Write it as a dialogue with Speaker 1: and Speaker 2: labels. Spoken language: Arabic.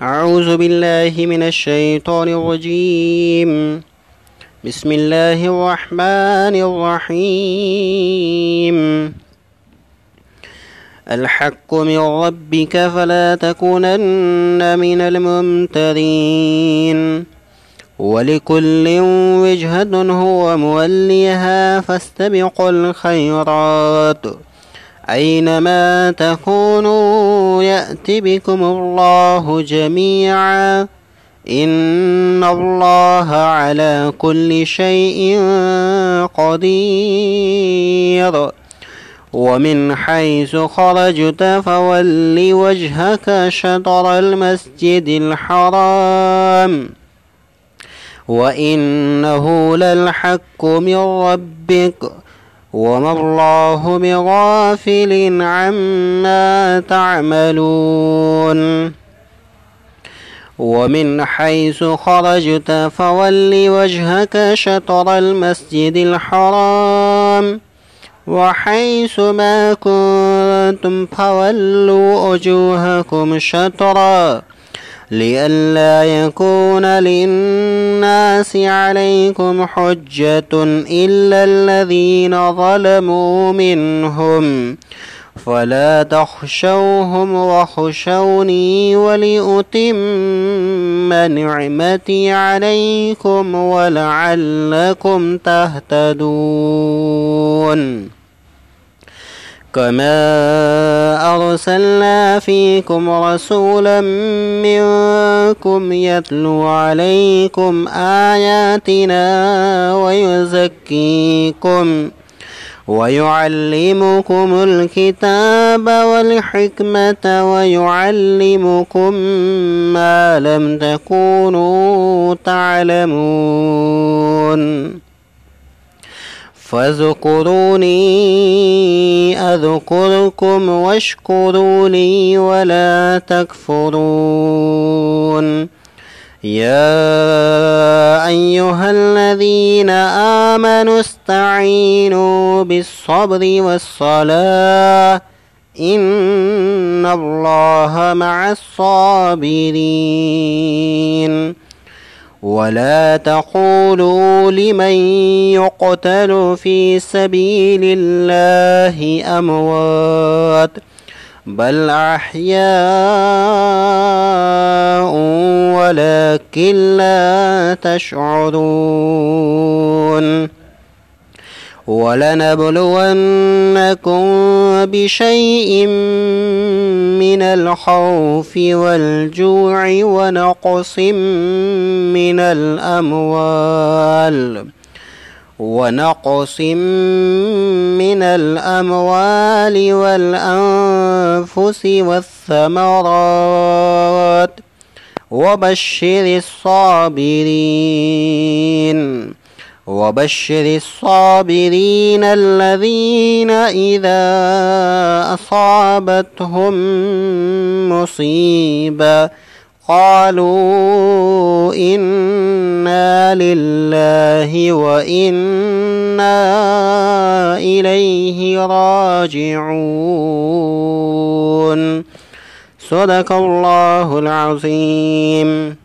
Speaker 1: أعوذ بالله من الشيطان الرجيم. بسم الله الرحمن الرحيم. الحق من ربك فلا تكونن من الممترين. ولكل وجهة هو موليها فاستبقوا الخيرات أينما تكونوا يأت بكم الله جميعا إن الله على كل شيء قدير. ومن حيث خرجت فول وجهك شطر المسجد الحرام وإنه للحق من ربك وما الله بغافل عما تعملون. ومن حيث خرجت فول وجهك شطر المسجد الحرام وحيث ما كنتم فولوا وجوهكم شطرا لئلا يكون للناس عليكم حجة إلا الذين ظلموا منهم فلا تخشوهم واخشوني ولأتم نعمتي عليكم ولعلكم تهتدون. كما أرسلنا فيكم رسولا منكم يتلو عليكم آياتنا ويزكيكم ويعلمكم الكتاب والحكمة ويعلمكم ما لم تكونوا تعلمون. فاذكروني أذكركم واشكروا لي ولا تكفرون. يا أيها الذين آمنوا استعينوا بالصبر والصلاة إن الله مع الصابرين. ولا تقولوا لمن يقتل في سبيل الله أموات بل أحياء ولكن لا تشعرون. ولنبلونكم بشيء من الخوف والجوع ونقص من الأموال والأنفس والثمرات وبشر الصابرين الذين إذا أصابتهم مصيبة قالوا إنا لله وإنا إليه راجعون. صدق الله العظيم.